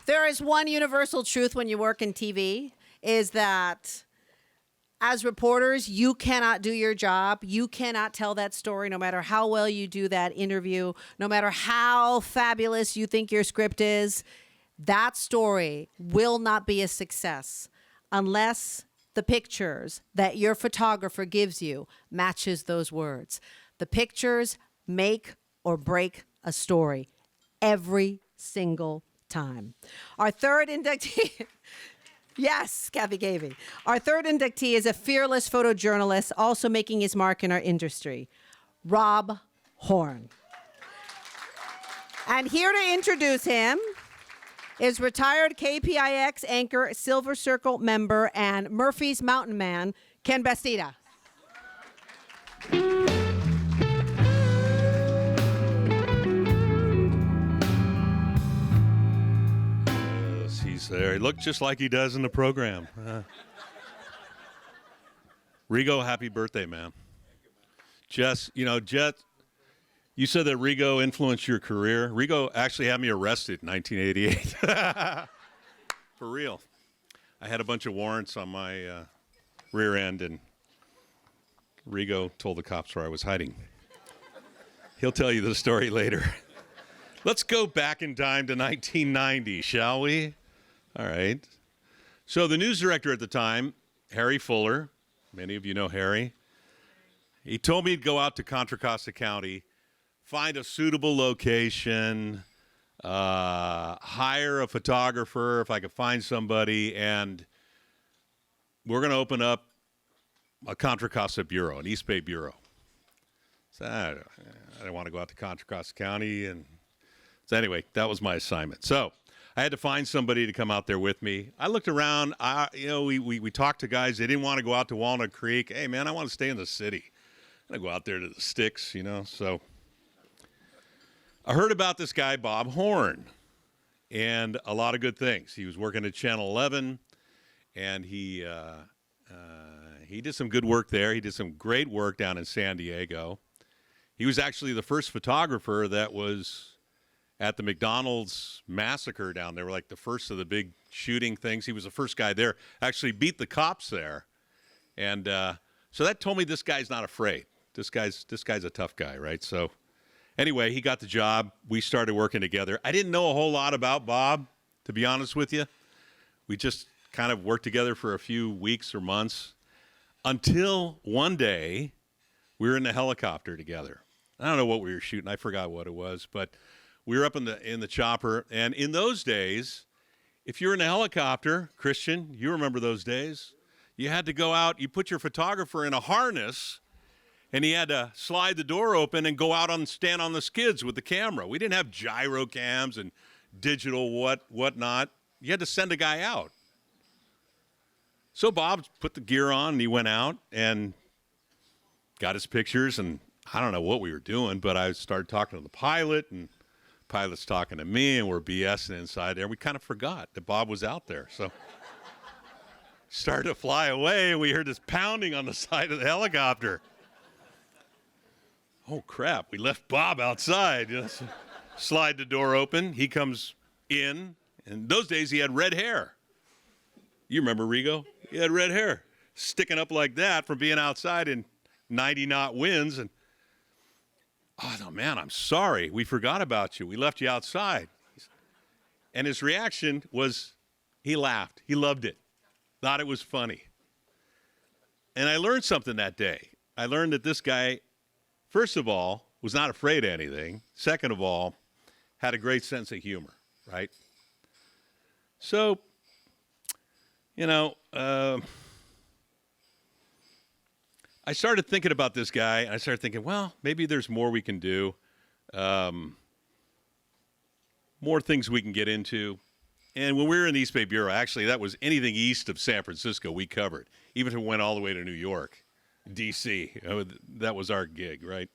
There is one universal truth when you work in TV is that as reporters, you cannot do your job. You cannot tell that story no matter how well you do that interview, no matter how fabulous you think your script is. That story will not be a success unless the pictures that your photographer gives you matches those words. The pictures make or break a story every single time. Our third inductee, yes, Kathy Gavey. Our third inductee is a fearless photojournalist, also making his mark in our industry, Rob Horn. And here to introduce him is retired KPIX anchor, Silver Circle member, and Murphy's Mountain Man, Ken Bastida. He's there. He looked just like he does in the program. Rigo, happy birthday, man. Jess, you said that Rigo influenced your career. Rigo actually had me arrested in 1988. For real. I had a bunch of warrants on my rear end, and Rigo told the cops where I was hiding. He'll tell you the story later. Let's go back in time to 1990, shall we? All right. So the news director at the time, Harry Fuller, many of you know Harry, he told me to go out to Contra Costa County, find a suitable location, hire a photographer if I could find somebody, and we're going to open up a Contra Costa bureau, an East Bay bureau. So I didn't want to go out to Contra Costa County, and so anyway, that was my assignment. So I had to find somebody to come out there with me. I looked around. We talked to guys. They didn't want to go out to Walnut Creek. Hey, man, I want to stay in the city. I go out there to the sticks, So I heard about this guy, Bob Horn, and a lot of good things. He was working at Channel 11, and he did some good work there. He did some great work down in San Diego. He was actually the first photographer that was at the McDonald's massacre down there, like the first of the big shooting things. He was the first guy there, actually beat the cops there. And so that told me this guy's not afraid. This guy's a tough guy, right? So anyway, he got the job. We started working together. I didn't know a whole lot about Bob, to be honest with you. We just kind of worked together for a few weeks or months until one day we were in the helicopter together. I don't know what we were shooting. I forgot what it was, but we were up in the chopper. And in those days, if you're in a helicopter, Christian, you remember those days, you had to go out, you put your photographer in a harness, and he had to slide the door open and go out and stand on the skids with the camera. We didn't have gyro cams and digital whatnot. You had to send a guy out. So Bob put the gear on, and he went out and got his pictures, and I don't know what we were doing, but I started talking to the pilot, and the pilot's talking to me, and we're BSing inside there. We kind of forgot that Bob was out there. So started to fly away, and we heard this pounding on the side of the helicopter. Oh, crap. We left Bob outside. So slide the door open. He comes in. In those days, he had red hair. You remember Rigo? He had red hair sticking up like that from being outside in 90-knot winds. And, oh, man, I'm sorry. We forgot about you. We left you outside. And his reaction was he laughed. He loved it. Thought it was funny. And I learned something that day. I learned that this guy, first of all, was not afraid of anything. Second of all, had a great sense of humor, right? So, I started thinking about this guy, and I started thinking, well, maybe there's more we can do, more things we can get into. And when we were in the East Bay Bureau, actually, that was anything east of San Francisco we covered, even if it went all the way to New York, D.C. That was our gig, right?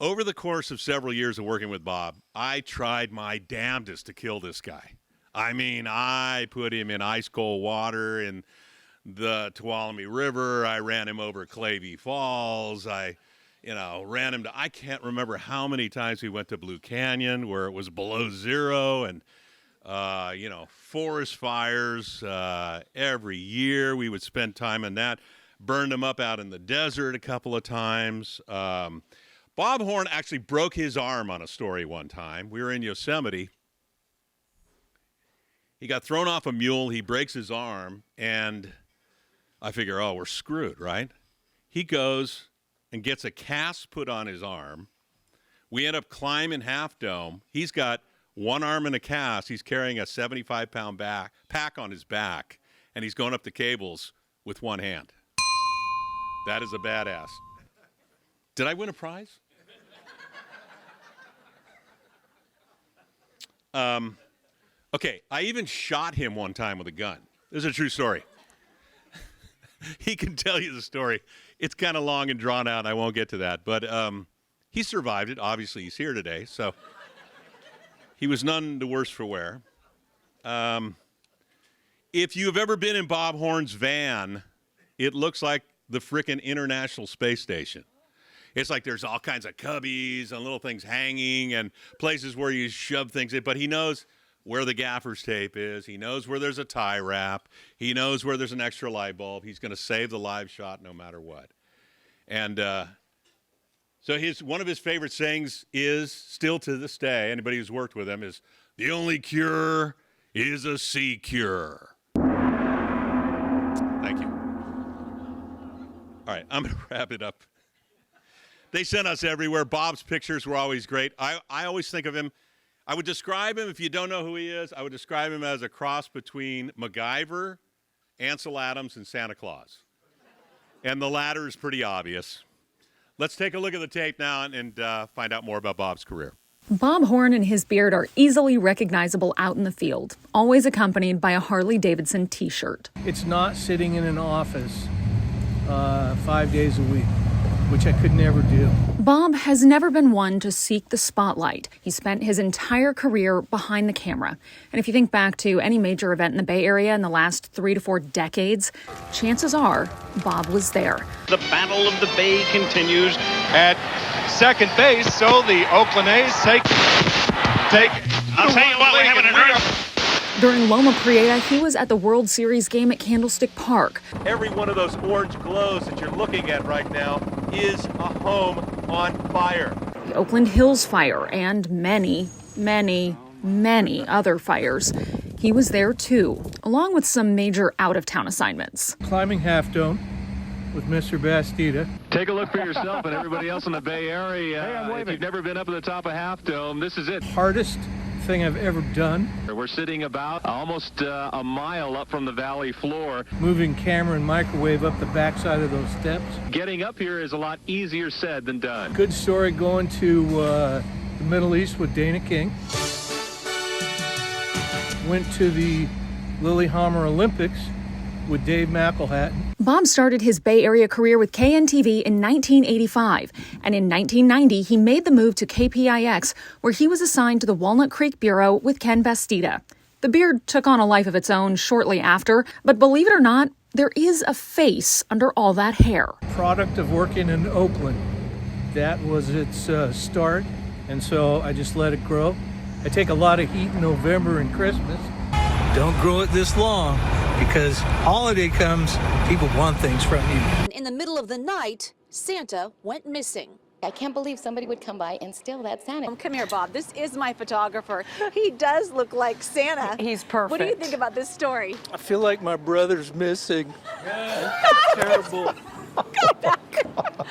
Over the course of several years of working with Bob, I tried my damnedest to kill this guy. I mean, I put him in ice cold water in the Tuolumne River. I ran him over Clavey Falls. I ran him to, I can't remember how many times we went to Blue Canyon where it was below zero, and forest fires. Every year we would spend time in that. Burned him up out in the desert a couple of times. Bob Horn actually broke his arm on a story one time. We were in Yosemite. He got thrown off a mule. He breaks his arm, and I figure, oh, we're screwed, right? He goes and gets a cast put on his arm. We end up climbing Half Dome. He's got one arm in a cast. He's carrying a 75-pound pack on his back, and he's going up the cables with one hand. That is a badass. Did I win a prize? Okay, I even shot him one time with a gun. This is a true story. He can tell you the story. It's kind of long and drawn out, and I won't get to that. But he survived it. Obviously, he's here today, so he was none the worse for wear. If you've ever been in Bob Horn's van, it looks like the frickin' International Space Station. It's like there's all kinds of cubbies and little things hanging and places where you shove things in, but he knows where the gaffer's tape is. He knows where there's a tie wrap. He knows where there's an extra light bulb. He's going to save the live shot no matter what. And so one of his favorite sayings is, still to this day, anybody who's worked with him, is, the only cure is a sea cure. Thank you. All right, I'm going to wrap it up. They sent us everywhere. Bob's pictures were always great. I always think of him, I would describe him, if you don't know who he is, I would describe him as a cross between MacGyver, Ansel Adams, and Santa Claus. And the latter is pretty obvious. Let's take a look at the tape now and find out more about Bob's career. Bob Horn and his beard are easily recognizable out in the field, always accompanied by a Harley-Davidson t-shirt. It's not sitting in an office 5 days a week, which I could never do. Bob has never been one to seek the spotlight. He spent his entire career behind the camera. And if you think back to any major event in the Bay Area in the last 3 to 4 decades, chances are Bob was there. The Battle of the Bay continues at second base, so the Oakland A's take. I'll tell you what, we're having a During Loma Prieta, he was at the World Series game at Candlestick Park. Every one of those orange glows that you're looking at right now is a home on fire. The Oakland Hills fire and many, many, many other fires. He was there too, along with some major out-of-town assignments. Climbing Half Dome with Mr. Bastida. Take a look for yourself and everybody else in the Bay Area. If you've never been up at the top of Half Dome, this is it. Hardest thing I've ever done. We're sitting about almost a mile up from the valley floor. Moving camera and microwave up the backside of those steps. Getting up here is a lot easier said than done. Good story going to the Middle East with Dana King. Went to the Lillehammer Olympics with Dave McElhatton. Bob started his Bay Area career with KNTV in 1985, and in 1990 he made the move to KPIX, where he was assigned to the Walnut Creek Bureau with Ken Bastida. The beard took on a life of its own shortly after, but believe it or not, there is a face under all that hair. Product of working in Oakland. That was its start, and so I just let it grow. I take a lot of heat in November and Christmas. Don't grow it this long, because holiday comes, people want things from you. In the middle of the night, Santa went missing. I can't believe somebody would come by and steal that Santa. Come here, Bob. This is my photographer. He does look like Santa. He's perfect. What do you think about this story? I feel like my brother's missing. Terrible.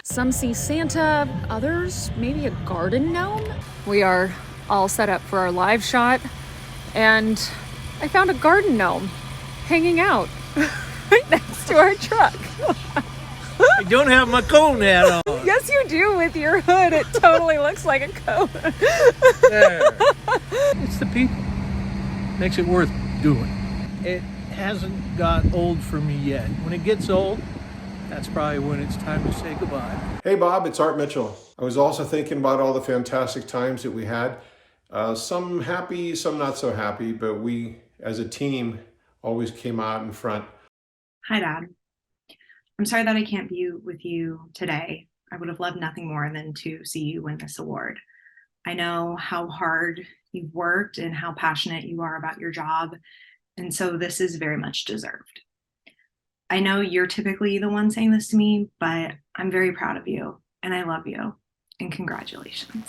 Some see Santa, others maybe a garden gnome. We are all set up for our live shot, and I found a garden gnome hanging out right next to our truck. I don't have my cone hat on. Yes, you do with your hood. It totally looks like a cone. There. It's the people. Makes it worth doing. It hasn't got old for me yet. When it gets old, that's probably when it's time to say goodbye. Hey Bob, it's Art Mitchell. I was also thinking about all the fantastic times that we had. Some happy, some not so happy, but we as a team always came out in front. Hi, Dad. I'm sorry that I can't be with you today. I would have loved nothing more than to see you win this award. I know how hard you've worked and how passionate you are about your job, and so this is very much deserved. I know you're typically the one saying this to me, but I'm very proud of you, and I love you, and congratulations.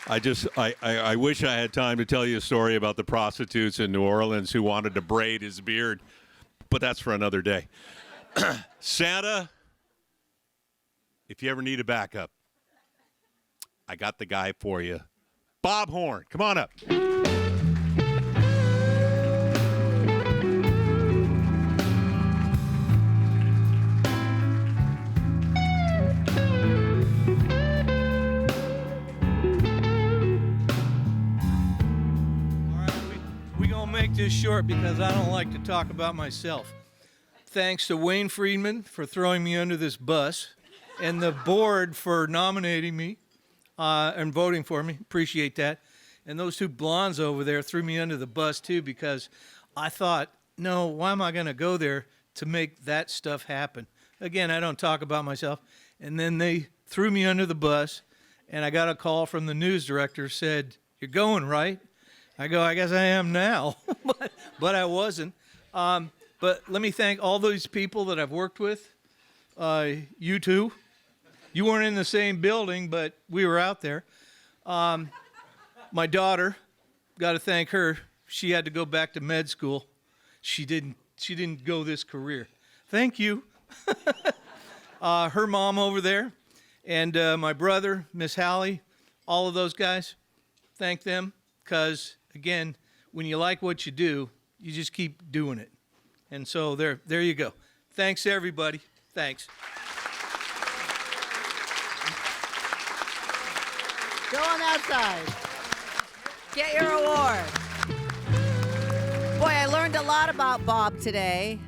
I wish I had time to tell you a story about the prostitutes in New Orleans who wanted to braid his beard, but that's for another day. Santa, if you ever need a backup, I got the guy for you. Bob Horn, come on up. We're going to make this short because I don't like to talk about myself. Thanks to Wayne Friedman for throwing me under this bus and the board for nominating me and voting for me. Appreciate that. And those two blondes over there threw me under the bus too because I thought, no, why am I going to go there to make that stuff happen? Again, I don't talk about myself. And then they threw me under the bus and I got a call from the news director, said, "You're going, right?" I go, "I guess I am now," but I wasn't. But let me thank all those people that I've worked with. You two. You weren't in the same building, but we were out there. My daughter, got to thank her. She had to go back to med school. She didn't go this career. Thank you. Her mom over there, and my brother, Miss Hallie, all of those guys. Thank them, because again, when you like what you do, you just keep doing it. And so there you go. Thanks, everybody. Thanks. Go on that side. Get your award. Boy, I learned a lot about Bob today.